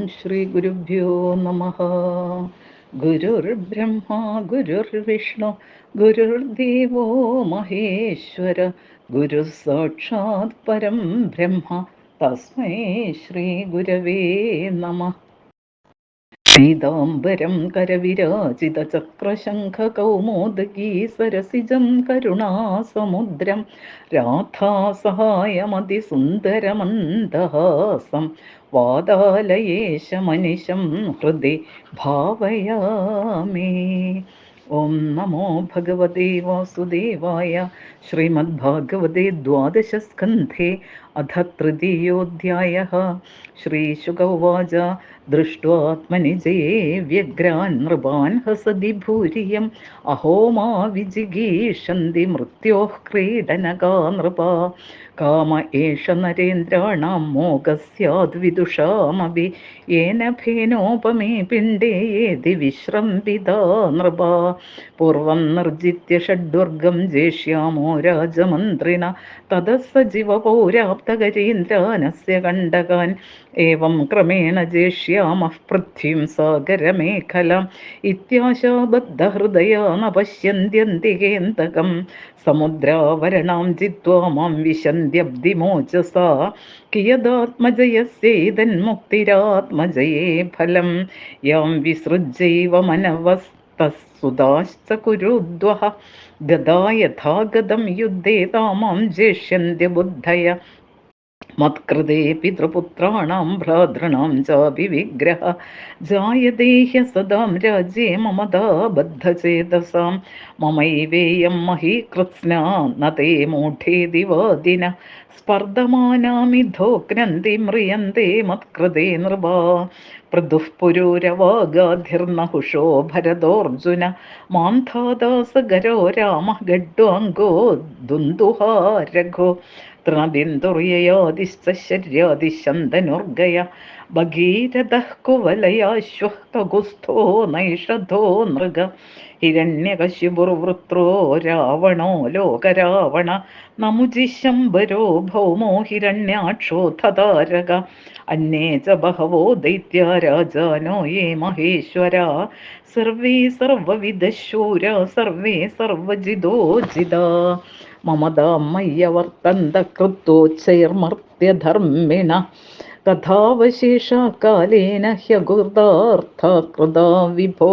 ശ്രീ ഗുരുഭ്യോ നമഃ. ഗുരുർബ്രഹ്മ ഗുരുർവിഷ്ണു ഗുരുർദേവോ മഹേശ്വര ഗുരു സാക്ഷാത് പരം ബ്രഹ്മ തസ്മൈ ശ്രീ ഗുരവേ നമഃ. പീതാംബരം കരവിരാജിതചക്രശംഖകൗമോദഗീ സരസിജം കരുണാസമുദ്രം രാധാസഹായമതിസുന്ദരമന്ദഹാസം വാതാലയേശമനിശം ഹൃദി ഭാവയാമി. ഓം നമോ ഭഗവതേ വാസുദേവായ. ശ്രീമദ്ഭാഗവതേ ദ്വാദശസ്കന്ധേ അഥ തൃതീയോऽധ്യായः. ശ്രീശുക ഉവാച ദൃഷ്ട്വാത്മനിജയേ വ്യഗ്രാൻ നൃപാൻ ഹസതി ഭൂരിയം അഹോ മാ വിജിഗീഷന്തി മൃത്യോഃ ക്രീഡനകാ നൃപാ. കാമ ഏഷ നരേന്ദ്രാണാം മോഹസ്യാദ് വിദുഷാമപി യേന ഫേനോപമേ പിണ്ഡേ യേതി വിശ്രംഭിതാ നൃപാ. പൂർവം നിർജിത്യ ഷഡ്വർഗം ജേഷ്യാമോ രാജമന്ത്രിണ തതഃ സജീവപൗരാപ്തകരീന്ദ്രാനസ്യ കണ്ടകാൻ ഏവം ക്രമേണ ജേഷ്യാമഃ പൃഥ്വീം സാഗരമേഖലാം ഇത്യാശാബദ്ധഹൃദയാ ന പശ്യന്ത്യന്തികേന്തകം സമുദ്രാവരണാം ജിത്വാ മാം വിശന്ത്യബ്ധിമോചസാ കിയദാത്മജയസ്യൈതന്മുക്തിരാത്മജയേ ഫലം യാം വിസൃജ്യൈവ മനവസ്തസ്സുതാശ്ച കുരുദ്വഃ ഗദാ യഥാ ഗദം യുദ്ധേ താമാം ജേഷ്യന്ത്യ ബുദ്ധയ മത്കൃതേ പിതൃപുത്രാണാം ഭ്രാതॄണാം ചാപി വിഗ്രഹ ജായതേ ഹ്യസദാം രാജ്യേ മമതാ ബദ്ധചേതസാം മമൈവേയം മഹീകൃത്സ്നാ ന തേ മൂഢേതി വാദിന സ്പർദ്ധമാനാമിധോ ഗ്രന്ഥി മ്രിയന്തേ മത്കൃതേ നൃപാ. പൃഥുഃ പുരൂരവാഗാധിർനഹുഷോ ഭരതോർജുന മാന്ധാദാസഗരോ രാമഃ ഗഡ്വാംഗോ ദുന്ദുഹാരഘോ തൃണബിന്ദുർയയാദിശ്ച ശര്യാദിശന്തനുർഗയ ഭഗീരഥഃ കുവലയാശ്വഃ കകുസ്ഥോ നൈഷധോ നൃഗ ഹിരണ്യകശിപുർവൃത്രോ രാവണോ ലോകരാവണ നമുജിശംബരോ ഭൗമോ ഹിരണ്യാക്ഷോ തതാരക അന്യേ ച ബഹവോ ദൈത്യാ രാജാനോ യേ മഹേശ്വരാ സർവേ സർവവിദശൂരാ സർവേ സർവജിതോ ജിതാ മമതാം മയ്യവർത്തന്ത കൃത്തോച്ചൈർമർത്യധർമ്മിണ കഥാവശേഷാകാലേന ഹ്യകൃതാർത്ഥ കൃതാ വിഭോ.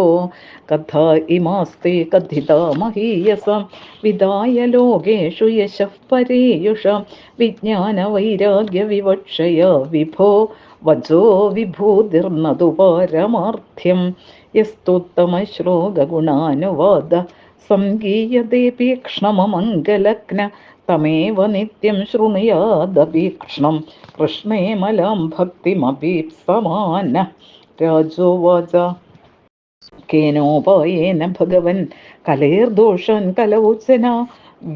കഥാ ഇമാസ്തേ കഥിതാ മഹീയസാം വിദായ ലോകേഷു യശഃ പരേയുഷാം വിജ്ഞാനവൈരാഗ്യവിവക്ഷയാ വിഭോ വചോ വിഭൂതിർനതു പാരമാർത്ഥ്യം യസ്തോത്തമശ്ലോകഗുണാനുവാദ സംഗീയതേപീക്ഷ്ണമമംഗലഗ്ന തമേവ നിത്യം ശൃണുയാദപീക്ഷ്ണം കൃഷ്ണേമലാം ഭക്തിമഭീപ്സമാന. രാജോവാച കേനോപായേന ഭഗവൻ കലേർദോഷാൻ കലൗചന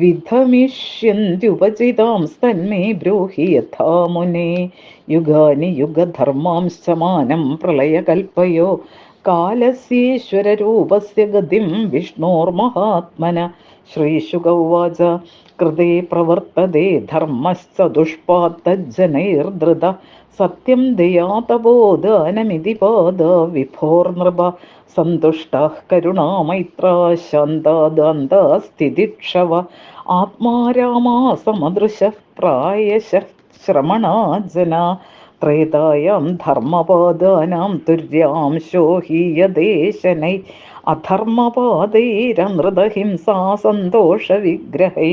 വിധമിഷ്യന്ത്യുപചിതാംസ്തന്മേ ബ്രൂഹി യഥാ മുനേ. യുഗാനി യുഗധർമാംശ്ച മാനം പ്രളയകൽപ്പയോ കാലസ്യേശ്വരരൂപസ്യ ഗതിം വിഷ്ണോർമഹാത്മന. ശ്രീശുക ഉവാച കൃതേ പ്രവർത്തതേ ധർമ്മശ്ച ദുഷ്പാത്തജ്ജനൈർധൃത സത്യം ദയാ തപോദാനമിതി പാദ വിഭോർനൃപ. സന്തുഷ്ടാഃ കരുണാമൈത്രാ ശാന്താദാന്താസ്തിദിക്ഷവ ആത്മാ രാമാ സമദൃശഃ പ്രായശഃ ശ്രമണാ ജനാ. ത്രേതായാം ധർമ്മപാദാനാം തുര്യാംശോ ഹീയദേശനൈ അധർമ്മപാദൈരനൃതഹിംസാ സന്തോഷവിഗ്രഹൈ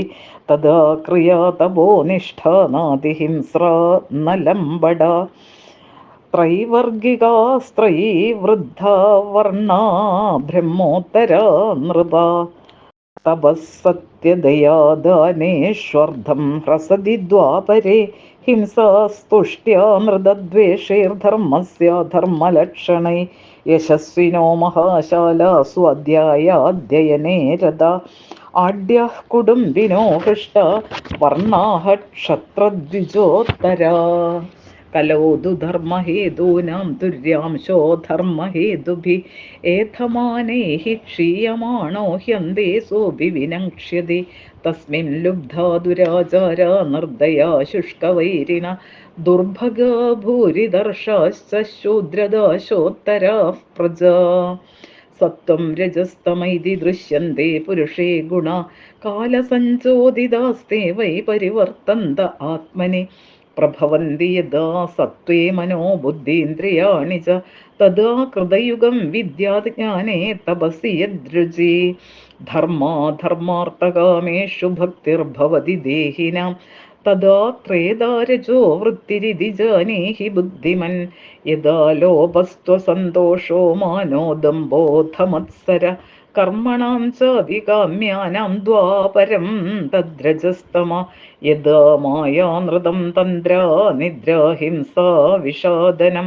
തദാ ക്രിയാ തപോ നിഷ്ഠാനാദിഹിംസ്രാ നലംബട. ത്രൈവർഗികാസ്ത്രയീ വൃദ്ധാ വർണ്ണാ ബ്രഹ്മോത്തരാ നൃപാ തപസ്സത്യദയാദാനേഷ്വർത്ഥം ഹ്രസതി ദ്വാപരേ ഹിംസാസ്തുഷ്ട്യാ മൃതദ്വേഷൈർധർമ്മസ്യാധർമ്മലക്ഷണൈ യശസ്വിനോ മഹാശാലാസു അധ്യായാധ്യയനേ രതാ ആഢ്യാഃ കുടുംബിനോ ഹൃഷ്ടാ വർണ്ണാഃ ക്ഷത്രദ്വിജോത്തരാ. കലോതു ധർമ്മഹേതൂനാം തുര്യാംശോ ധർമ്മഹേതുഭിः ഏഥമാനൈः ക്ഷീയമാണോ ഹ്യന്തേ സോऽപി വിനക്ഷ്യതി തസ്മിൻ ലുബ്ധാ ദുരാചാര നിർദ്ദയാ ശുഷ്കവൈരിണ ദുർഭഗാ ഭൂരിദർശാശ്ച ശൂദ്രദാശോത്തരാഃ പ്രജാ. സത്വം രജസ്തമൈതി ദൃശ്യന്തെ പുരുഷേ ഗുണ കാലസഞ്ചോദിതാസ്തേ വൈ പരിവർത്തന്ത ആത്മനി പ്രഭവന്തി യഥാ സത്വേ മനോ ബുദ്ധീന്ദ്രിയാണി ച തദാ കൃതയുഗം വിദ്യാജ്ഞാനേ തപസി യദ്രുചി. ധർമാധർമാർത്ഥകാമേഷു ഭക്തിർഭവതി ദേഹിനാം തദാ ത്രേതാരജോ വൃത്തിരിതി ജാനീഹി ബുദ്ധിമൻ. യഥാ ലോഭസ്ത്വസന്തോഷോ മാനോ ദംഭോധമത്സര കർമ്മണാം ച വികാമ്യാനാം ദ്വാപരം തദ്രജസ്തമ. യഥാ മായാനൃതം തന്ത്രാ നിദ്രാ ഹിംസാ വിഷാദനം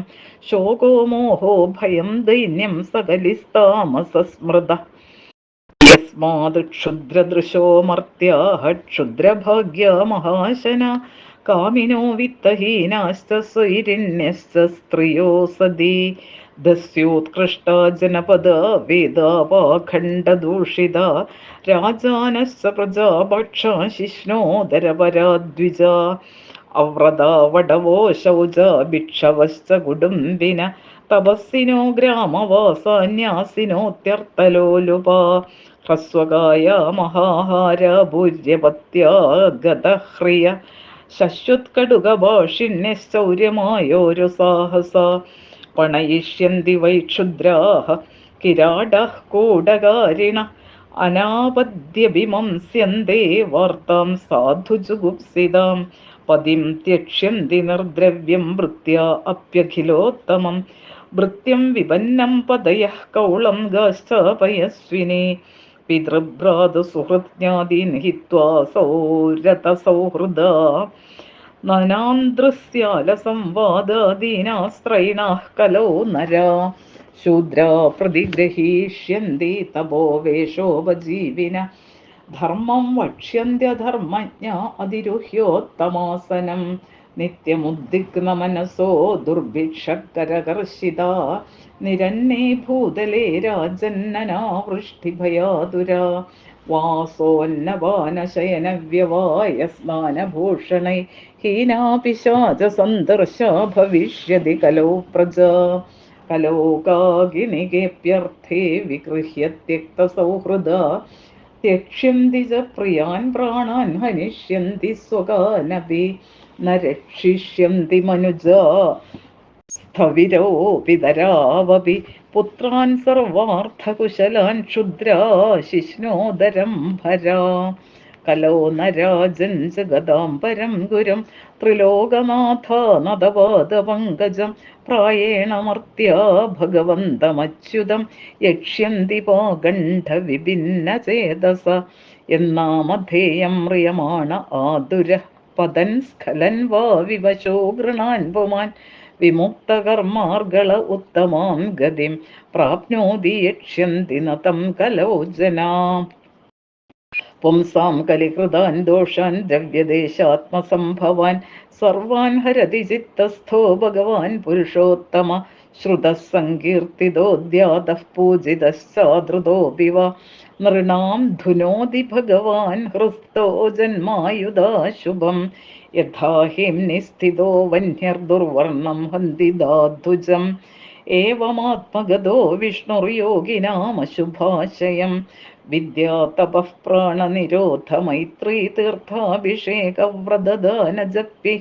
ശോകോ മോഹോ ഭയം ദൈന്യം സകലിസ്താമസസ്മൃത. യസ്മാത് ക്ഷുദ്രദൃശോ മർത്യാഃ ക്ഷുദ്രഭാഗ്യാ മഹാശന കാമിനോ വിത്തഹീനാശ്ച സ്വൈരിണ്യശ്ച സ്ത്രിയോ സതി. ദസ്യോത്കൃഷ്ടാ ജനപദാ വേദാ പാഖണ്ഡദൂഷിതാ രാജാനശ്ച പ്രജാപക്ഷാ ശിശ്നോദരപരാദ്വിജാ. അവ്രതാ വടവോ ശൗചാ ഭിക്ഷവശ്ച കുടുംബിന തപസ്സിനോ ഗ്രാമവാസാന്യാസിനോത്യർത്ഥലോലുപാ. ഹ്രസ്വകായ മഹാഹാര ഭൂര്യപത്യാ ഗതഹ്രിയ ശശ്വത്കടുകഭാഷിണ്യശ്ചൗര്യമായോരു സാഹസ. പണയിഷ്യന്തി വൈ ക്ഷുദ്രാഃ കിരാടഃ കൂടകാരിണ അനാപദ്യഭിമംസ്യന്തേ വാർത്താം സാധുജുഗുപ്സിതാം. പതിം ത്യക്ഷ്യന്തി നിർദ്രവ്യം ഭൃത്യാ അപ്യഖിലോത്തമം ഭൃത്യം വിപന്നം പദയഃ കൗളം ഗാശ്ചാപയസ്വിനി. പിതൃഭ്രാതൃസുഹൃജ്ഞാതീൻ ഹിത്വാ സൗരതസൗഹൃദാ നനാന്ദ്രസ്യാലസംവാദാദീനാസ്ത്രൈണാഃ കലോ നരാ. ശൂദ്രാ പ്രതിഗ്രഹീഷ്യന്തി തപോവേഷോപജീവിന ധർമ്മം വക്ഷ്യന്ത്യധർമ്മജ്ഞാ അതിരുഹ്യോത്തമാസനം. നിത്യമുദ്വിഗ്നമനസോ ദുർഭിക്ഷകരകർഷിതാ നിരന്നേ ഭൂതലേ രാജന്നനാവൃഷ്ടിഭയാതുരാ. വാസോന്നപാനശയനവ്യവായ സ്നാനഭൂഷണൈ ഹീനാ പിശാചസന്ദർശാ ഭവിഷ്യതി കലോ പ്രജാ. കലോകാഗിനികേപ്യർത്ഥേ വിഗൃഹ്യ ത്യക്തസൗഹൃദാ ത്യക്ഷ്യന്തി ച പ്രിയാൻ പ്രാണാൻ ഹനിഷ്യന്തി സ്വകാനപി. ന രക്ഷിഷ്യന്തി മനുജാ സ്ഥവിരോ പിതരാവപി പുത്രാൻ സർവാർത്ഥകുശലാൻ ക്ഷുദ്രാ ശിശ്നോദരം ഭരാ. കലോ നരാജൻ ജഗദാം പരം ഗുരും ത്രിലോകനാഥാ നദപാദപങ്കജം പ്രായേണ മർത്യാ ഭഗവന്തമച്യുതം യക്ഷ്യന്തി പാഗണ്ഡ വിഭിന്ന ചേതസ. എന്നാമധേയം മ്രിയമാണ ആതുര പതൻ സ്ഖലൻ വാ വിവശോ ഗൃണാൻ പുമാൻ വിമുക്തകർമാർഗള ഉത്തമാം ഗതിം പ്രാപ്നോതി യക്ഷ്യന്തി നതം കലോ ജനാ. പുംസാം കലികൃതാൻ ദോഷാൻ ദ്രവ്യദേശാത്മസംഭവാൻ സർവാൻ ഹരതി ചിത്തസ്ഥോ ഭഗവാൻ പുരുഷോത്തമ. ശ്രുതഃ സങ്കീർത്തിതോദ്യാതഃ പൂജിതശ്ചാദൃതോऽപി വാ നൃണാം ധുനോതി ഭഗവാൻ ഹൃസ്തോ ജന്മായുധാശുഭം. യഥാ ഹിംനിസ്ഥിതോ വന്യർദുർവർണം ഹന്തി ദാദ്ദുജം ഏവമാത്മഗതോ വിഷ്ണുർയോഗിനാമശുഭാശയം. വിദ്യാ തപഃ പ്രാണനിരോധ മൈത്രീ തീർത്ഥാഭിഷേകവ്രതദാനജപ്തി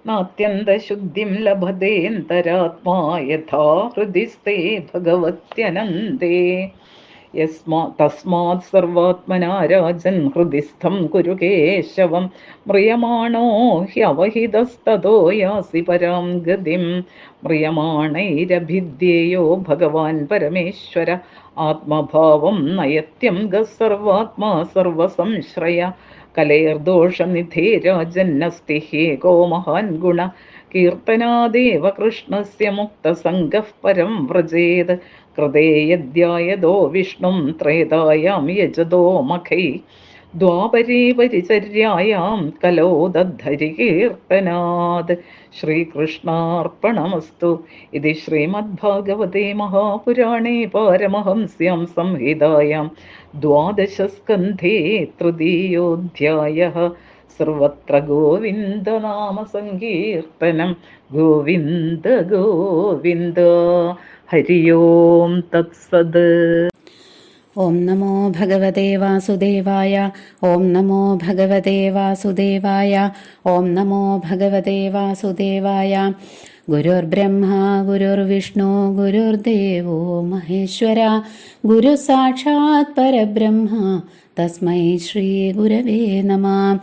നാത്യന്തശുദ്ധിം ലഭതേന്തരാത്മാ യഥാ ഹൃദിസ്ഥേ ഭഗവത്യനന്ദേ. തസ്മാത് സർവാത്മനാ രാജൻ ഹൃദിസ്ഥം കുരു കേശവം മ്രിയമാണോ ഹ്യവഹിതസ്തതോ യാസി പരാം ഗതിം. മ്രിയമാണൈരഭിദ്യേയോ ഭഗവാൻ പരമേശ്വര ആത്മഭാവം നയത്യം ഗസർവാത്മാ സർവസംശ്രയ. കലേർദോഷനിധേ രാജന്നസ്തി ഹ്യേകോ മഹാൻ ഗുണ കീർത്തനാദേവ കൃഷ്ണസ്യ മുക്തസംഗഃ പരം വ്രജേത്. കൃതേ യദ്ധ്യായതോ വിഷ്ണും ത്രേതായാം യജതോ മഖൈ ദ്വാപരേ പരിചര്യായാം കലോ ദദ്ധരി കീർത്തനാത്. ശ്രീകൃഷ്ണാർപ്പണമസ്തു. ഇത് ശ്രീമദ്ഭാഗവതേ മഹാപുരാണേ പാരമഹംസ്യാം സംഹിതായാം ദ്വാദശസ്കന്ധേ തൃതീയോऽധ്യായः. സർവത്ര ഗോവിന്ദനാമസങ്കീർത്തനം. ഗോവിന്ദ ഗോവിന്ദ. ഹരി ഓം തത്സത്. ഓം നമോ ഭഗവതേ വാസുദേവായ. ഓം നമോ ഭഗവതേ വാസുദേവായ. ഓം നമോ ഭഗവതേ വാസുദേവായ. ഗുരുർബ്രഹ്മ ഗുരുർവിഷ്ണു ഗുരുർദേവോ മഹേശ്വര. ഗുരു സാക്ഷാത് പരബ്രഹ്മ തസ്മൈ ശ്രീ ഗുരവേ നമഃ.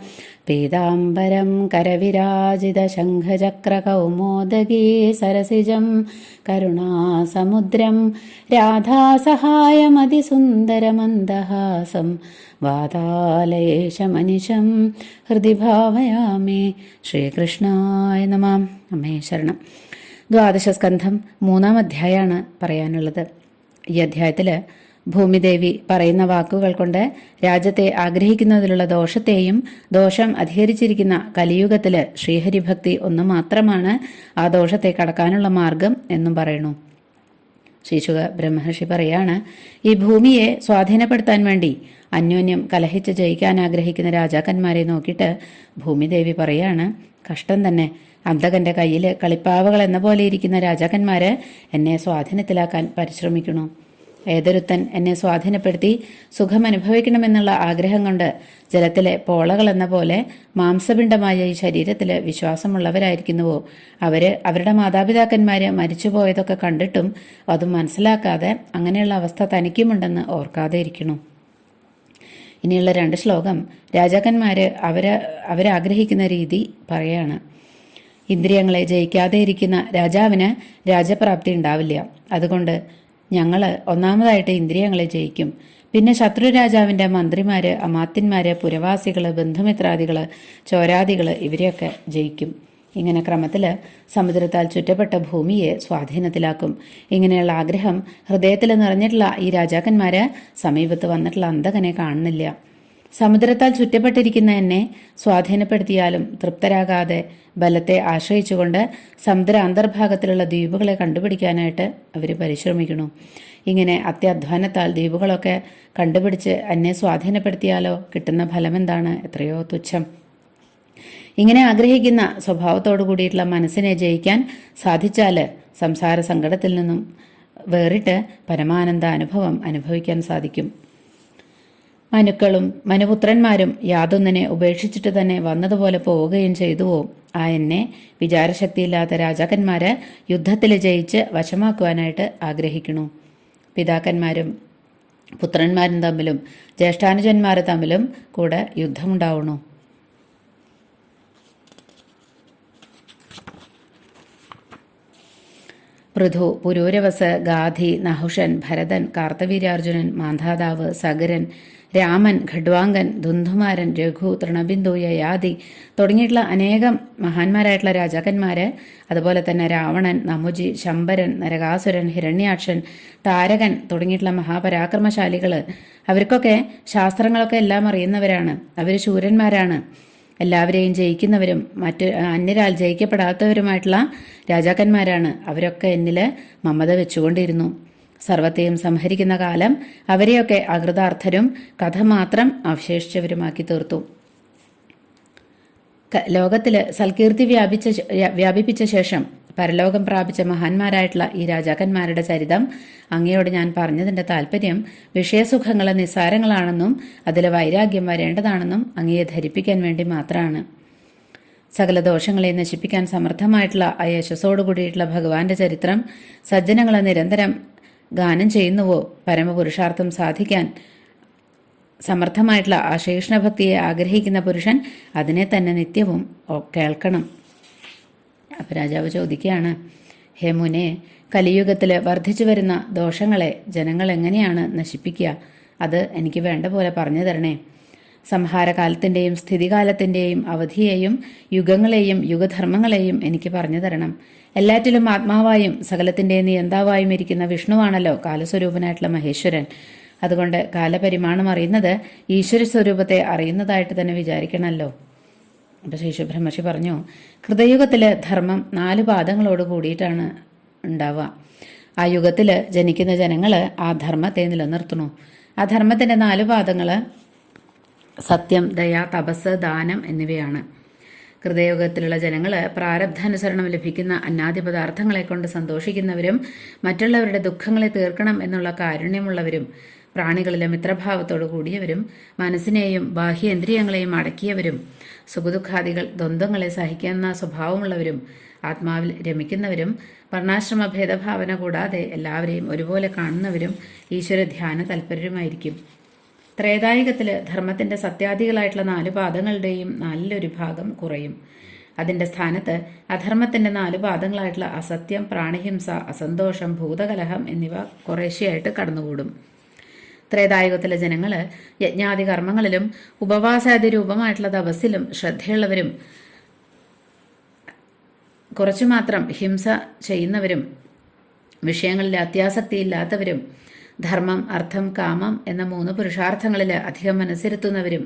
പീതാംബരം കരവിരാജിതശംഖചക്രകൗമോദഗീ സരസിജം കരുണാസമുദ്രം രാധാസഹായമതിസുന്ദരമന്ദഹാസം വാതാലയേശമനിശം ഹൃദി ഭാവയാമി. ശ്രീകൃഷ്ണായ നമഃ. അമ്മേ ശരണം. ദ്വാദശസ്കന്ധം 3-ാം അധ്യായമാണ് പറയാനുള്ളത്. ഈ അധ്യായത്തിൽ ഭൂമിദേവി പറയുന്ന വാക്കുകൾ കൊണ്ട് രാജ്യത്തെ ആഗ്രഹിക്കുന്നതിലുള്ള ദോഷത്തെയും ദോഷം അധികരിച്ചിരിക്കുന്ന കലിയുഗത്തിൽ ശ്രീഹരിഭക്തി ഒന്നു മാത്രമാണ് ആ ദോഷത്തെ കടക്കാനുള്ള മാർഗം എന്നും പറയുന്നു. ശ്രീശുക ബ്രഹ്മർഷി പറയാണ്, ഈ ഭൂമിയെ സ്വാധീനപ്പെടുത്താൻ വേണ്ടി അന്യോന്യം കലഹിച്ച് ജയിക്കാൻ ആഗ്രഹിക്കുന്ന രാജാക്കന്മാരെ നോക്കിയിട്ട് ഭൂമിദേവി പറയാണ്, കഷ്ടം തന്നെ, അന്തകന്റെ കയ്യിൽ കളിപ്പാവകൾ എന്ന പോലെ ഇരിക്കുന്ന രാജാക്കന്മാര് എന്നെ സ്വാധീനത്തിലാക്കാൻ പരിശ്രമിക്കണു. ഏതൊരുത്തൻ എന്നെ സ്വാധീനപ്പെടുത്തി സുഖമനുഭവിക്കണമെന്നുള്ള ആഗ്രഹം കൊണ്ട് ജലത്തിലെ പോളകൾ എന്ന പോലെ മാംസപിണ്ഡമായ ഈ ശരീരത്തിൽ വിശ്വാസമുള്ളവരായിരിക്കുന്നുവോ അവര് അവരുടെ മാതാപിതാക്കന്മാര് മരിച്ചുപോയതൊക്കെ കണ്ടിട്ടും അതും മനസ്സിലാക്കാതെ അങ്ങനെയുള്ള അവസ്ഥ തനിക്കുമുണ്ടെന്ന് ഓർക്കാതെ ഇരിക്കണു. ഇനിയുള്ള 2 ശ്ലോകം രാജാക്കന്മാര് അവരാഗ്രഹിക്കുന്ന രീതി പറയാണ്. ഇന്ദ്രിയങ്ങളെ ജയിക്കാതെ ഇരിക്കുന്ന രാജാവിന് രാജപ്രാപ്തി ഉണ്ടാവില്ല. അതുകൊണ്ട് ഞങ്ങൾ ഒന്നാമതായിട്ട് ഇന്ദ്രിയങ്ങളെ ജയിക്കും. പിന്നെ ശത്രു രാജാവിൻ്റെ മന്ത്രിമാര്, അമാത്യന്മാര്, പുരവാസികള്, ബന്ധുമിത്രാദികള്, ചോരാദികള് ഇവരെയൊക്കെ ജയിക്കും. ഇങ്ങനെ ക്രമത്തിൽ സമുദ്രത്താൽ ചുറ്റപ്പെട്ട ഭൂമിയെ സ്വാധീനത്തിലാക്കും. ഇങ്ങനെയുള്ള ആഗ്രഹം ഹൃദയത്തിൽ നിറഞ്ഞിട്ടുള്ള ഈ രാജാക്കന്മാര് സമീപത്ത് വന്നിട്ടുള്ള അന്തകനെ കാണുന്നില്ല. സമുദ്രത്താൽ ചുറ്റപ്പെട്ടിരിക്കുന്ന എന്നെ സ്വാധീനപ്പെടുത്തിയാലും തൃപ്തരാകാതെ ബലത്തെ ആശ്രയിച്ചുകൊണ്ട് സമുദ്ര അന്തർഭാഗത്തിലുള്ള ദ്വീപുകളെ കണ്ടുപിടിക്കാനായിട്ട് അവർ പരിശ്രമിക്കുന്നു. ഇങ്ങനെ അത്യാധ്വാനത്താൽ ദ്വീപുകളൊക്കെ കണ്ടുപിടിച്ച് എന്നെ സ്വാധീനപ്പെടുത്തിയാലോ കിട്ടുന്ന ഫലമെന്താണ്? എത്രയോ തുച്ഛം. ഇങ്ങനെ ആഗ്രഹിക്കുന്ന സ്വഭാവത്തോടു കൂടിയിട്ടുള്ള മനസ്സിനെ ജയിക്കാൻ സാധിച്ചാൽ സംസാര സങ്കടത്തിൽ നിന്നും വേറിട്ട് പരമാനന്ദ അനുഭവം അനുഭവിക്കാൻ സാധിക്കും. മനുക്കളും മനുപുത്രന്മാരും യാതൊന്നിനെ ഉപേക്ഷിച്ചിട്ട് തന്നെ വന്നതുപോലെ പോവുകയും ചെയ്തുവോ ആ എന്നെ വിചാരശക്തിയില്ലാത്ത രാജാക്കന്മാര് യുദ്ധത്തിൽ ജയിച്ച് വശമാക്കുവാനായിട്ട് ആഗ്രഹിക്കുന്നു. പിതാക്കന്മാരും പുത്രന്മാരും തമ്മിലും ജ്യേഷ്ഠാനുജന്മാർ തമ്മിലും കൂടെ യുദ്ധമുണ്ടാവണു. പൃഥു, പുരൂരവസ്, ഗാധി, നഹുഷൻ, ഭരതൻ, കാർത്തവീര്യാർജുനൻ, മാന്ധാതാവ്, സഗരൻ, രാമൻ, ഖഡ്വാങ്കൻ, ധുന്ധുമാരൻ, രഘു, തൃണബിന്ദു, യയാതി തുടങ്ങിയിട്ടുള്ള അനേകം മഹാന്മാരായിട്ടുള്ള രാജാക്കന്മാര്, അതുപോലെ തന്നെ രാവണൻ, നമുജി, ശംബരൻ, നരകാസുരൻ, ഹിരണ്യാക്ഷൻ, താരകൻ തുടങ്ങിയിട്ടുള്ള മഹാപരാക്രമശാലികള്, അവർക്കൊക്കെ ശാസ്ത്രങ്ങളൊക്കെ എല്ലാം അറിയുന്നവരാണ്. അവർ ശൂരന്മാരാണ്. എല്ലാവരെയും ജയിക്കുന്നവരും മറ്റ് അന്യരാൽ ജയിക്കപ്പെടാത്തവരുമായിട്ടുള്ള രാജാക്കന്മാരാണ്. അവരൊക്കെ എന്നിൽ മമത വെച്ചുകൊണ്ടിരുന്നു. സർവത്തെയും സംഹരിക്കുന്ന കാലം അവരെയൊക്കെ അകൃതാർത്ഥരും കഥ മാത്രം അവശേഷിച്ചവരുമാക്കി തീർത്തു. ലോകത്തില് സൽകീർത്തി വ്യാപിപ്പിച്ച ശേഷം പരലോകം പ്രാപിച്ച മഹാന്മാരായിട്ടുള്ള ഈ രാജാക്കന്മാരുടെ ചരിതം അങ്ങയോട് ഞാൻ പറഞ്ഞതിന്റെ താല്പര്യം വിഷയസുഖങ്ങൾ നിസ്സാരങ്ങളാണെന്നും അതിൽ വൈരാഗ്യം വരേണ്ടതാണെന്നും അങ്ങയെ ധരിപ്പിക്കാൻ വേണ്ടി മാത്രമാണ്. സകല ദോഷങ്ങളെ നശിപ്പിക്കാൻ സമർത്ഥമായിട്ടുള്ള ആ യശസ്സോടുകൂടിയിട്ടുള്ള ഭഗവാന്റെ ചരിത്രം സജ്ജനങ്ങളെ നിരന്തരം ഗാനം ചെയ്യുന്നുവോ പരമപുരുഷാർത്ഥം സാധിക്കാൻ സമർത്ഥമായിട്ടുള്ള ആ ശേഷണഭക്തിയെ ആഗ്രഹിക്കുന്ന പുരുഷൻ അതിനെ തന്നെ നിത്യവും കേൾക്കണം. അപ്പം രാജാവ് ചോദിക്കുകയാണ്, ഹേ മുനെ, കലിയുഗത്തിൽ വർദ്ധിച്ചു വരുന്ന ദോഷങ്ങളെ ജനങ്ങൾ എങ്ങനെയാണ് നശിപ്പിക്കുക? അത് എനിക്ക് വേണ്ട പോലെ പറഞ്ഞു തരണേ. സംഹാരകാലത്തിൻ്റെയും സ്ഥിതികാലത്തിൻ്റെയും അവധിയെയും യുഗങ്ങളെയും യുഗധർമ്മങ്ങളെയും എനിക്ക് പറഞ്ഞു തരണം. എല്ലാറ്റിലും ആത്മാവായും സകലത്തിൻ്റെ നിയന്താവായും ഇരിക്കുന്ന വിഷ്ണുവാണല്ലോ കാലസ്വരൂപനായിട്ടുള്ള മഹേശ്വരൻ. അതുകൊണ്ട് കാലപരിമാണം അറിയുന്നത് ഈശ്വര സ്വരൂപത്തെ അറിയുന്നതായിട്ട് തന്നെ വിചാരിക്കണമല്ലോ. അപ്പം ശ്രീ ബ്രഹ്മർഷി പറഞ്ഞു, കൃതയുഗത്തിൽ ധർമ്മം 4 പാദങ്ങളോട് കൂടിയിട്ടാണ് ഉണ്ടാവുക. ആ യുഗത്തിൽ ജനിക്കുന്ന ജനങ്ങൾ ആ ധർമ്മത്തെ നിലനിർത്തുന്നു. ആ ധർമ്മത്തിൻ്റെ 4 പാദങ്ങൾ സത്യം, ദയ, തപസ്, ദാനം എന്നിവയാണ്. കൃതയുഗത്തിലുള്ള ജനങ്ങൾ പ്രാരബ്ധാനുസരണം ലഭിക്കുന്ന അന്നാദി പദാർത്ഥങ്ങളെ കൊണ്ട് സന്തോഷിക്കുന്നവരും മറ്റുള്ളവരുടെ ദുഃഖങ്ങളെ തീർക്കണം എന്നുള്ള കാരുണ്യമുള്ളവരും പ്രാണികളിലെ മിത്രഭാവത്തോടു കൂടിയവരും മനസ്സിനെയും ബാഹ്യേന്ദ്രിയങ്ങളെയും അടക്കിയവരും സുഖദുഃഖാദികൾ ദ്വന്ദ്ങ്ങളെ സഹിക്കുന്ന സ്വഭാവമുള്ളവരും ആത്മാവിൽ രമിക്കുന്നവരും വർണ്ണാശ്രമ ഭേദഭാവന കൂടാതെ എല്ലാവരെയും ഒരുപോലെ കാണുന്നവരും ഈശ്വര ധ്യാന തൽപരരുമായിരിക്കും. ത്രേതായുഗത്തിൽ ധർമ്മത്തിന്റെ സത്യാദികളായിട്ടുള്ള 4 പാദങ്ങളുടെയും 4 ഭാഗം കുറയും. അതിന്റെ സ്ഥാനത്ത് അധർമ്മത്തിന്റെ 4 പാദങ്ങളായിട്ടുള്ള അസത്യം, പ്രാണിഹിംസ, അസന്തോഷം, ഭൂതകലഹം എന്നിവ കുറേശ്ശെയായിട്ട് കടന്നുകൂടും. ത്രേതായുഗത്തിലെ ജനങ്ങൾ യജ്ഞാദി കർമ്മങ്ങളിലും ഉപവാസാദി രൂപമായിട്ടുള്ള തപസ്സിലും ശ്രദ്ധയുള്ളവരും കുറച്ചുമാത്രം ഹിംസ ചെയ്യുന്നവരും വിഷയങ്ങളിൽ അത്യാസക്തിയില്ലാത്തവരും ധർമ്മം, അർത്ഥം, കാമം എന്ന 3 പുരുഷാർത്ഥങ്ങളിൽ അധികം മനസ്സിരുത്തുന്നവരും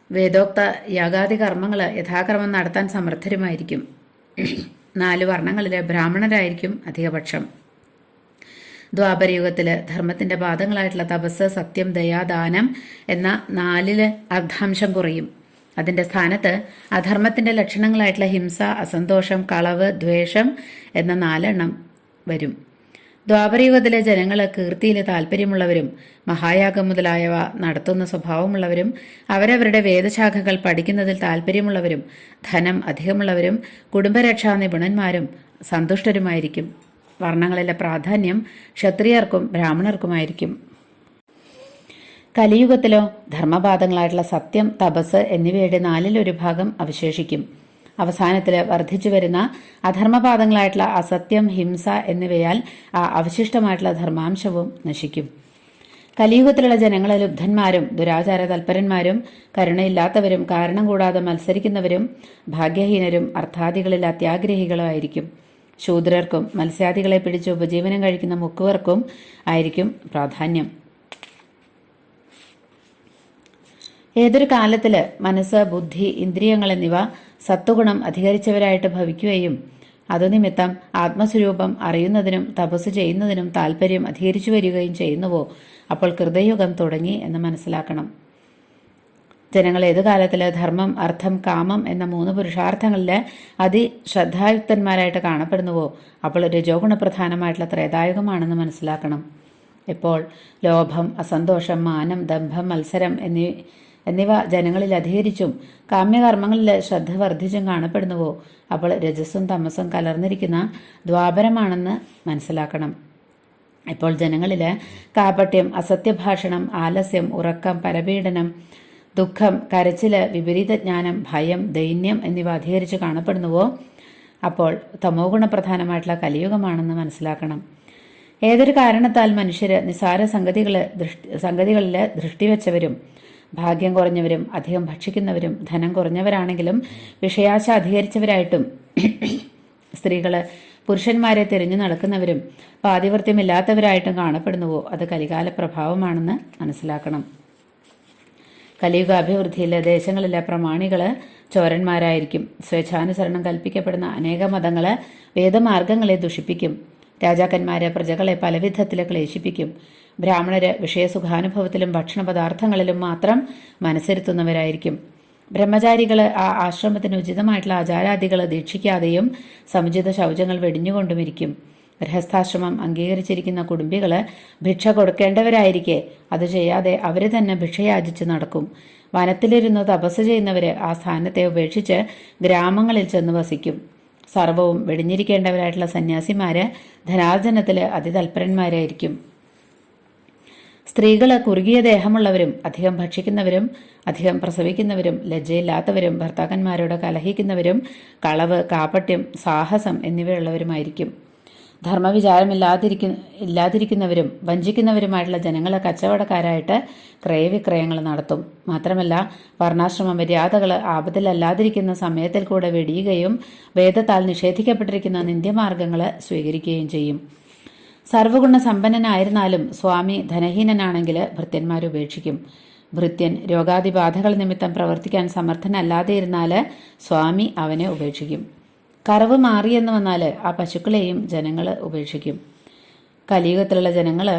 വേദോക്ത യാഗാദി കർമ്മങ്ങൾ യഥാക്രമം നടത്താൻ സമർത്ഥരുമായിരിക്കും. 4 വർണ്ണങ്ങളിൽ ബ്രാഹ്മണരായിരിക്കും അധികപക്ഷം. ദ്വാപരയുഗത്തിൽ ധർമ്മത്തിന്റെ പാദങ്ങളായിട്ടുള്ള തപസ്, സത്യം, ദയ, ദാനം എന്ന 4 അർദ്ധാംശം കുറയും. അതിന്റെ സ്ഥാനത്ത് അധർമ്മത്തിന്റെ ലക്ഷണങ്ങളായിട്ടുള്ള ഹിംസ, അസന്തോഷം, കളവ്, ദ്വേഷം എന്ന 4 എണ്ണം വരും. ദ്വാപരയുഗത്തിലെ ജനങ്ങൾ കീർത്തിയിൽ താല്പര്യമുള്ളവരും മഹായാഗം മുതലായവ നടത്തുന്ന സ്വഭാവമുള്ളവരും അവരവരുടെ വേദശാഖകൾ പഠിക്കുന്നതിൽ താല്പര്യമുള്ളവരും ധനം അധികമുള്ളവരും കുടുംബരക്ഷാ നിപുണന്മാരും സന്തുഷ്ടരുമായിരിക്കും. വർണ്ണങ്ങളിലെ പ്രാധാന്യം ക്ഷത്രിയർക്കും ബ്രാഹ്മണർക്കുമായിരിക്കും. കലിയുഗത്തിലോ ധർമ്മപാദങ്ങളായിട്ടുള്ള സത്യം, തപസ് എന്നിവയുടെ 4 ഭാഗം അവശേഷിക്കും. അവസാനത്തിൽ വർദ്ധിച്ചു വരുന്ന അധർമ്മപാദങ്ങളായിട്ടുള്ള അസത്യം, ഹിംസ എന്നിവയാൽ ആ അവശിഷ്ടമായിട്ടുള്ള ധർമാംശവും നശിക്കും. കലിയുഗത്തിലുള്ള ജനങ്ങളെ ലുബ്ധന്മാരും ദുരാചാര തൽപരന്മാരും കരുണയില്ലാത്തവരും കാരണം കൂടാതെ മത്സരിക്കുന്നവരും ഭാഗ്യഹീനരും അർത്ഥാദികളിൽ അത്യാഗ്രഹികളും ആയിരിക്കും. ശൂദ്രർക്കും മത്സ്യാദികളെ പിടിച്ച് ഉപജീവനം കഴിക്കുന്ന മുക്കുവർക്കും ആയിരിക്കും പ്രാധാന്യം. ഏതൊരു കാലത്തില് മനസ്സ്, ബുദ്ധി, ഇന്ദ്രിയങ്ങൾ എന്നിവ സത്വഗുണം അധികരിച്ചവരായിട്ട് ഭവിക്കുകയും അതുനിമിത്തം ആത്മസ്വരൂപം അറിയുന്നതിനും തപസ് ചെയ്യുന്നതിനും താല്പര്യം അധികരിച്ചു വരികയും ചെയ്യുന്നുവോ അപ്പോൾ കൃതയുഗം തുടങ്ങി എന്ന് മനസ്സിലാക്കണം. ജനങ്ങൾ ഏതു കാലത്തില് ധർമ്മം, അർത്ഥം, കാമം എന്ന 3 പുരുഷാർത്ഥങ്ങളില് അതിശ്രദ്ധായുക്തന്മാരായിട്ട് കാണപ്പെടുന്നുവോ അപ്പോൾ രജോ ഗുണപ്രധാനമായിട്ടുള്ള ത്രേതായുഗമാണെന്ന് മനസ്സിലാക്കണം. ഇപ്പോൾ ലോഭം, അസന്തോഷം, മാനം, ദംഭം, മത്സരം എന്നിവ ജനങ്ങളിൽ അധികരിച്ചും കാമ്യകർമ്മങ്ങളിൽ ശ്രദ്ധ വർദ്ധിച്ചും കാണപ്പെടുന്നുവോ അപ്പോൾ രജസ്സും തമസും കലർന്നിരിക്കുന്ന ദ്വാപരമാണെന്ന് മനസ്സിലാക്കണം. ഇപ്പോൾ ജനങ്ങളിൽ കാപട്യം, അസത്യഭാഷണം, ആലസ്യം, ഉറക്കം, പരപീഡനം, ദുഃഖം, കരച്ചില്, വിപരീത ജ്ഞാനം, ഭയം, ദൈന്യം എന്നിവ അധികരിച്ച് കാണപ്പെടുന്നുവോ അപ്പോൾ തമോ ഗുണപ്രധാനമായിട്ടുള്ള കലിയുഗമാണെന്ന് മനസ്സിലാക്കണം. ഏതൊരു കാരണത്താൽ മനുഷ്യര് നിസാര സംഗതികളിൽ ദൃഷ്ടിവെച്ചവരും ഭാഗ്യം കുറഞ്ഞവരും അധികം ഭക്ഷിക്കുന്നവരും ധനം കുറഞ്ഞവരാണെങ്കിലും വിഷയാശ അധികരിച്ചവരായിട്ടും സ്ത്രീകള് പുരുഷന്മാരെ തിരഞ്ഞു നടക്കുന്നവരും പാതിവൃത്യമില്ലാത്തവരായിട്ടും കാണപ്പെടുന്നുവോ അത് കലികാല പ്രഭാവമാണെന്ന് മനസ്സിലാക്കണം. കലിയുഗാഭിവൃദ്ധിയിലെ ദേശങ്ങളിലെ പ്രമാണികള് ചോരന്മാരായിരിക്കും. സ്വേച്ഛാനുസരണം കൽപ്പിക്കപ്പെടുന്ന അനേക മതങ്ങള് വേദമാർഗങ്ങളെ ദുഷിപ്പിക്കും. രാജാക്കന്മാര് പ്രജകളെ പലവിധത്തിൽ ക്ലേശിപ്പിക്കും. ബ്രാഹ്മണര് വിഷയസുഖാനുഭവത്തിലും ഭക്ഷണപദാർത്ഥങ്ങളിലും മാത്രം മനസ്സിരുത്തുന്നവരായിരിക്കും. ബ്രഹ്മചാരികള് ആ ആശ്രമത്തിന് ഉചിതമായിട്ടുള്ള ആചാരാദികൾ ദീക്ഷിക്കാതെയും സമുചിത ശൗചങ്ങൾ വെടിഞ്ഞുകൊണ്ടുമിരിക്കും. ഗൃഹസ്ഥാശ്രമം അംഗീകരിച്ചിരിക്കുന്ന കുടുംബികള് ഭിക്ഷ കൊടുക്കേണ്ടവരായിരിക്കെ അത് ചെയ്യാതെ അവര് തന്നെ ഭിക്ഷയാചിച്ച് നടക്കും. വനത്തിലിരുന്ന് തപസ് ചെയ്യുന്നവര് ആ സ്ഥാനത്തെ ഉപേക്ഷിച്ച് ഗ്രാമങ്ങളിൽ ചെന്ന് വസിക്കും. സർവവും വെടിഞ്ഞിരിക്കേണ്ടവരായിട്ടുള്ള സന്യാസിമാര് ധനാർജനത്തില് അതിതൽപരന്മാരായിരിക്കും. സ്ത്രീകള് കുറുകിയ ദേഹമുള്ളവരും അധികം ഭക്ഷിക്കുന്നവരും അധികം പ്രസവിക്കുന്നവരും ലജ്ജയില്ലാത്തവരും ഭർത്താക്കന്മാരോട് കലഹിക്കുന്നവരും കളവ്, കാപട്യം, സാഹസം എന്നിവയുള്ളവരുമായിരിക്കും. ധർമ്മവിചാരമില്ലാതിരിക്കുന്നവരും വഞ്ചിക്കുന്നവരുമായിട്ടുള്ള ജനങ്ങളെ കച്ചവടക്കാരായിട്ട് ക്രയവിക്രയങ്ങൾ നടത്തും. മാത്രമല്ല വർണ്ണാശ്രമ മര്യാദകൾ ആപത്തിലല്ലാതിരിക്കുന്ന സമയത്തിൽ കൂടെ വെടിയുകയും വേദത്താൽ നിഷേധിക്കപ്പെട്ടിരിക്കുന്ന നിന്ദ്യമാർഗങ്ങൾ സ്വീകരിക്കുകയും ചെയ്യും. സർവഗുണ സമ്പന്നനായിരുന്നാലും സ്വാമി ധനഹീനനാണെങ്കിൽ ഭൃത്യന്മാർ ഉപേക്ഷിക്കും. ഭൃത്യൻ രോഗാതിബാധകൾ നിമിത്തം പ്രവർത്തിക്കാൻ സമർത്ഥനല്ലാതെ ഇരുന്നാൽ സ്വാമി അവനെ ഉപേക്ഷിക്കും. കറവ് മാറിയെന്ന് വന്നാൽ ആ പശുക്കളെയും ജനങ്ങൾ ഉപേക്ഷിക്കും. കലിയുഗത്തിലുള്ള ജനങ്ങൾ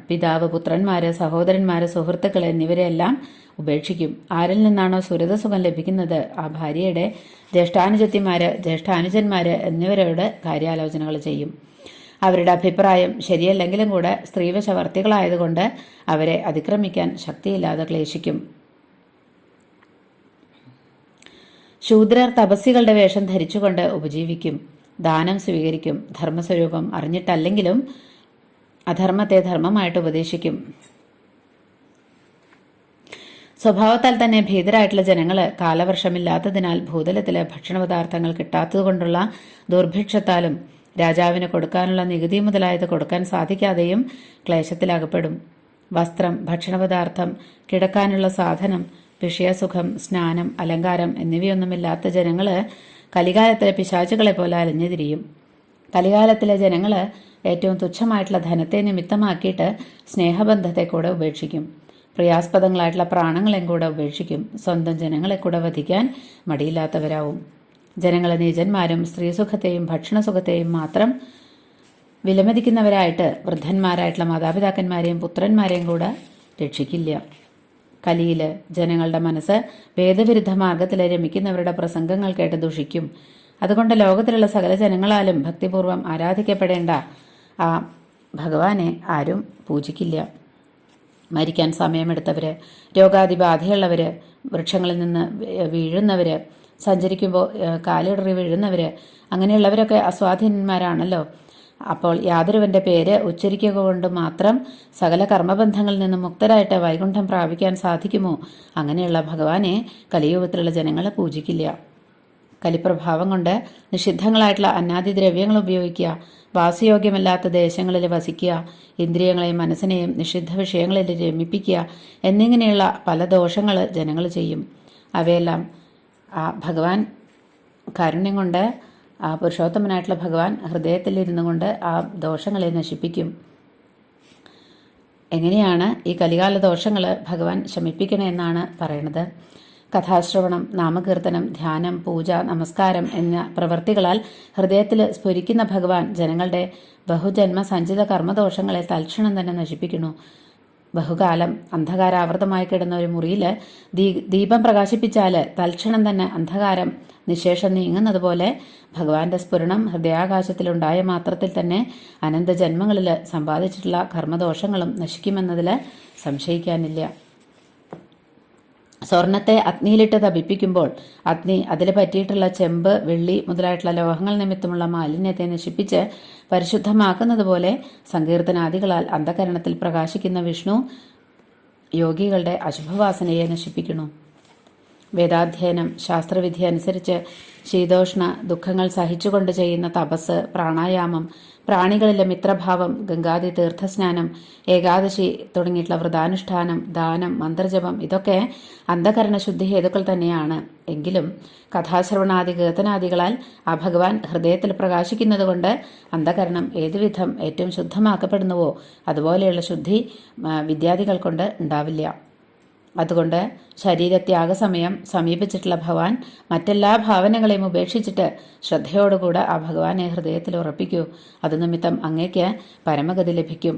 പിതാവ്, പുത്രന്മാര്, സഹോദരന്മാര്, സുഹൃത്തുക്കൾ എന്നിവരെല്ലാം ഉപേക്ഷിക്കും. ആരിൽ നിന്നാണോ സുരതസുഖം ലഭിക്കുന്നത് ആ ഭാര്യയുടെ ജ്യേഷ്ഠാനുജത്തിമാര്, ജ്യേഷ്ഠാനുജന്മാര് എന്നിവരോട് കാര്യാലോചനകൾ ചെയ്യും. അവരുടെ അഭിപ്രായം ശരിയല്ലെങ്കിലും കൂടെ സ്ത്രീവശവർത്തികളായതുകൊണ്ട് അവരെ അതിക്രമിക്കാൻ ശക്തിയില്ലാതെ ക്ലേശിക്കും. ശൂദ്രർ തപസ്സികളുടെ വേഷം ധരിച്ചുകൊണ്ട് ഉപജീവിക്കും. ദാനം സ്വീകരിക്കും. ധർമ്മസ്വരൂപം അറിഞ്ഞിട്ടല്ലെങ്കിലും അധർമ്മത്തെ ധർമ്മമായിട്ട് ഉപദേശിക്കും. സ്വഭാവത്താൽ തന്നെ ഭീതരായിട്ടുള്ള ജനങ്ങൾ കാലവർഷമില്ലാത്തതിനാൽ ഭൂതലത്തിലെ ഭക്ഷണപദാർത്ഥങ്ങൾ കിട്ടാത്തതുകൊണ്ടുള്ള ദുർഭിക്ഷത്താലും രാജാവിന് കൊടുക്കാനുള്ള നികുതി മുതലായത് കൊടുക്കാൻ സാധിക്കാതെയും ക്ലേശത്തിലകപ്പെടും. വസ്ത്രം, ഭക്ഷണപദാർത്ഥം, കിടക്കാനുള്ള സാധനം, വിഷയസുഖം, സ്നാനം, അലങ്കാരം എന്നിവയൊന്നുമില്ലാത്ത ജനങ്ങൾ കലികാലത്തിലെ പിശാചുകളെ പോലെ അലഞ്ഞുതിരിയും. കലികാലത്തിലെ ജനങ്ങൾ ഏറ്റവും തുച്ഛമായിട്ടുള്ള ധനത്തെ നിമിത്തമാക്കിയിട്ട് സ്നേഹബന്ധത്തെ കൂടെ ഉപേക്ഷിക്കും. പ്രിയാസ്പദങ്ങളായിട്ടുള്ള പ്രാണങ്ങളെയും കൂടെ ഉപേക്ഷിക്കും. സ്വന്തം ജനങ്ങളെ കൂടെ വധിക്കാൻ മടിയില്ലാത്തവരാവും. ജനങ്ങൾ നീചന്മാരും സ്ത്രീസുഖത്തെയും ഭക്ഷണസുഖത്തെയും മാത്രം വിലമതിക്കുന്നവരായിട്ട് വൃദ്ധന്മാരായിട്ടുള്ള മാതാപിതാക്കന്മാരെയും പുത്രന്മാരെയും കൂടെ രക്ഷിക്കില്ല. കലിയിൽ ജനങ്ങളുടെ മനസ്സ് വേദവിരുദ്ധ മാർഗത്തിൽ രമിക്കുന്നവരുടെ പ്രസംഗങ്ങൾ കേട്ട് ദുഷിക്കും. അതുകൊണ്ട് ലോകത്തിലുള്ള സകല ജനങ്ങളാലും ഭക്തിപൂർവം ആരാധിക്കപ്പെടേണ്ട ആ ഭഗവാനെ ആരും പൂജിക്കില്ല. മരിക്കാൻ സമയമെടുത്തവര്, രോഗാതിബാധയുള്ളവര്, വൃക്ഷങ്ങളിൽ നിന്ന് വീഴുന്നവര്, സഞ്ചരിക്കുമ്പോൾ കാലിടറി വീഴുന്നവര്, അങ്ങനെയുള്ളവരൊക്കെ അസ്വാധീനന്മാരാണല്ലോ. അപ്പോൾ യാതൊരുവന്റെ പേര് ഉച്ചരിക്കുക കൊണ്ട് മാത്രം സകല കർമ്മബന്ധങ്ങളിൽ നിന്നും മുക്തരായിട്ട് വൈകുണ്ഠം പ്രാപിക്കാൻ സാധിക്കുമോ? അങ്ങനെയുള്ള ഭഗവാനെ കലിയുഗത്തിലുള്ള ജനങ്ങൾ പൂജിക്കില്ല. കലിപ്രഭാവം കൊണ്ട് നിഷിദ്ധങ്ങളായിട്ടുള്ള അന്നാദിദ്രവ്യങ്ങൾ ഉപയോഗിക്കുക, വാസയോഗ്യമല്ലാത്ത ദേശങ്ങളിൽ വസിക്കുക, ഇന്ദ്രിയങ്ങളെയും മനസ്സിനെയും നിഷിദ്ധ വിഷയങ്ങളിൽ രമിപ്പിക്കുക എന്നിങ്ങനെയുള്ള പല ദോഷങ്ങൾ ജനങ്ങൾ ചെയ്യും. അവയെല്ലാം ആ ഭഗവാൻ കാരുണ്യം കൊണ്ട്, ആ പുരുഷോത്തമനായിട്ടുള്ള ഭഗവാൻ ഹൃദയത്തിലിരുന്നു കൊണ്ട് ആ ദോഷങ്ങളെ നശിപ്പിക്കും. എങ്ങനെയാണ് ഈ കലികാല ദോഷങ്ങൾ ഭഗവാൻ ശമിപ്പിക്കണമെന്നാണ് പറയണത്. കഥാശ്രവണം, നാമകീർത്തനം, ധ്യാനം, പൂജ, നമസ്കാരം എന്ന പ്രവൃത്തികളാൽ ഹൃദയത്തിൽ സ്ഫുരിക്കുന്ന ഭഗവാൻ ജനങ്ങളുടെ ബഹുജന്മ സഞ്ചിത കർമ്മദോഷങ്ങളെ തൽക്ഷണം തന്നെ നശിപ്പിക്കുന്നു. ബഹുകാലം അന്ധകാരാവൃതമായി കിടന്ന ഒരു മുറിയിൽ ദീപം പ്രകാശിപ്പിച്ചാൽ തൽക്ഷണം തന്നെ അന്ധകാരം നിശേഷം നീങ്ങുന്നത് പോലെ ഭഗവാന്റെ സ്ഫുരണം ഹൃദയാകാശത്തിലുണ്ടായ മാത്രത്തിൽ തന്നെ അനന്തജന്മങ്ങളിൽ സമ്പാദിച്ചിട്ടുള്ള കർമ്മദോഷങ്ങളും നശിക്കുമെന്നതിൽ സംശയിക്കാനില്ല. സ്വർണത്തെ അഗ്നിയിലിട്ട് തപിപ്പിക്കുമ്പോൾ അഗ്നി അതിൽ പറ്റിയിട്ടുള്ള ചെമ്പ്, വെള്ളി മുതലായിട്ടുള്ള ലോഹങ്ങൾ നിമിത്തമുള്ള മാലിന്യത്തെ നശിപ്പിച്ച് പരിശുദ്ധമാക്കുന്നത് പോലെ സങ്കീർത്തനാദികളാൽ അന്ധകരണത്തിൽ പ്രകാശിക്കുന്ന വിഷ്ണു യോഗികളുടെ അശുഭവാസനയെ നശിപ്പിക്കുന്നു. വേദാധ്യയനം, ശാസ്ത്രവിധി അനുസരിച്ച് ശീതോഷ്ണ ദുഃഖങ്ങൾ സഹിച്ചുകൊണ്ട് ചെയ്യുന്ന തപസ്, പ്രാണായാമം, പ്രാണികളിലെ മിത്രഭാവം, ഗംഗാദി തീർത്ഥസ്നാനം, ഏകാദശി തുടങ്ങിയിട്ടുള്ള വ്രതാനുഷ്ഠാനം, ദാനം, മന്ത്രജപം ഇതൊക്കെ അന്ധകരണ ശുദ്ധി ഹേതുക്കൾ തന്നെയാണ്. എങ്കിലും കഥാശ്രവണാദി കീർത്തനാദികളാൽ ആ ഭഗവാൻ ഹൃദയത്തിൽ പ്രകാശിക്കുന്നത് കൊണ്ട് അന്ധകരണം ഏതുവിധം ഏറ്റവും ശുദ്ധമാക്കപ്പെടുന്നുവോ അതുപോലെയുള്ള ശുദ്ധി വിദ്യാദികൾ കൊണ്ട് ഉണ്ടാവില്ല. അതുകൊണ്ട് ശരീരത്യാഗസമയം സമീപിച്ചിട്ടുള്ള ഭഗവാൻ മറ്റെല്ലാ ഭാവനകളെയും ഉപേക്ഷിച്ചിട്ട് ശ്രദ്ധയോടുകൂടെ ആ ഭഗവാനെ ഹൃദയത്തിൽ ഉറപ്പിക്കൂ. അതുനിമിത്തം അങ്ങേക്ക് പരമഗതി ലഭിക്കും.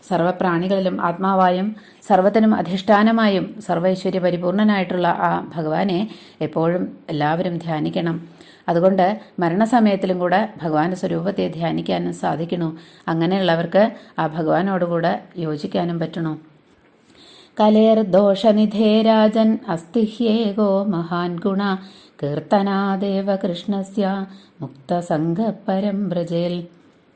സർവപ്രാണികളിലും ആത്മാവായും സർവത്തിനും അധിഷ്ഠാനമായും സർവൈശ്വര്യ പരിപൂർണനായിട്ടുള്ള ആ ഭഗവാനെ എപ്പോഴും എല്ലാവരും ധ്യാനിക്കണം. അതുകൊണ്ട് മരണസമയത്തിലും കൂടെ ഭഗവാന്റെ സ്വരൂപത്തെ ധ്യാനിക്കാനും സാധിക്കണു. അങ്ങനെയുള്ളവർക്ക് ആ ഭഗവാനോടുകൂടെ യോജിക്കാനും പറ്റണു. കലേർദോഷനിധേ രാജൻ അസ്തിഹ്യേകോ മഹാൻ ഗുണ കീർത്തനാദേവ കൃഷ്ണസ്യ മുക്തസംഗപരം വ്രജേൽ.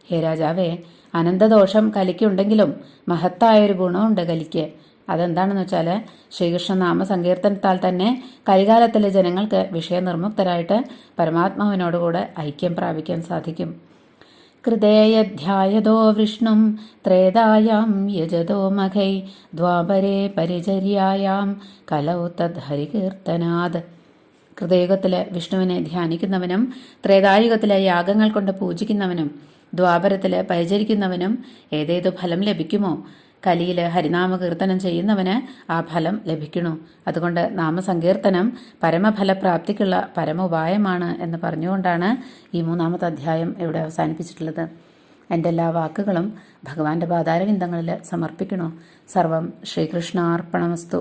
ഹേ രാജാവേ, അനന്തദോഷം കലിക്കുണ്ടെങ്കിലും മഹത്തായൊരു ഗുണമുണ്ട് കലിക്ക്. അതെന്താണെന്ന് വെച്ചാൽ ശ്രീകൃഷ്ണനാമ സങ്കീർത്തനത്താൽ തന്നെ കലികാലത്തിലെ ജനങ്ങൾക്ക് വിഷയനിർമുക്തരായിട്ട് പരമാത്മാവിനോടുകൂടെ ഐക്യം പ്രാപിക്കാൻ സാധിക്കും. കൃതേയധ്യായതോ വിഷ്ണും ത്രേതായാം യജതോ മഖൈ ദ്വാപരേ പരിചര്യായാം കലൗ തദ് ഹരികീർത്തനാദ്. കൃതയുഗത്തിലെ വിഷ്ണുവിനെ ധ്യാനിക്കുന്നവനും ത്രേതായുഗത്തിലെ യാഗങ്ങൾ കൊണ്ട് പൂജിക്കുന്നവനും ദ്വാപരത്തിൽ പരിചരിക്കുന്നവനും ഏതേതു ഫലം ലഭിക്കുമോ, കലിയിൽ ഹരിനാമ കീർത്തനം ചെയ്യുന്നവന് ആ ഫലം ലഭിക്കണു. അതുകൊണ്ട് നാമസങ്കീർത്തനം പരമഫലപ്രാപ്തിക്കുള്ള പരമോപായമാണ് എന്ന് പറഞ്ഞുകൊണ്ടാണ് ഈ 3-ാമത്തെ അധ്യായം ഇവിടെ അവസാനിപ്പിച്ചിട്ടുള്ളത്. എൻ്റെ എല്ലാ വാക്കുകളും ഭഗവാന്റെ പാതാരവിന്ദങ്ങളിൽ സമർപ്പിക്കണു. സർവം ശ്രീകൃഷ്ണാർപ്പണമസ്തു.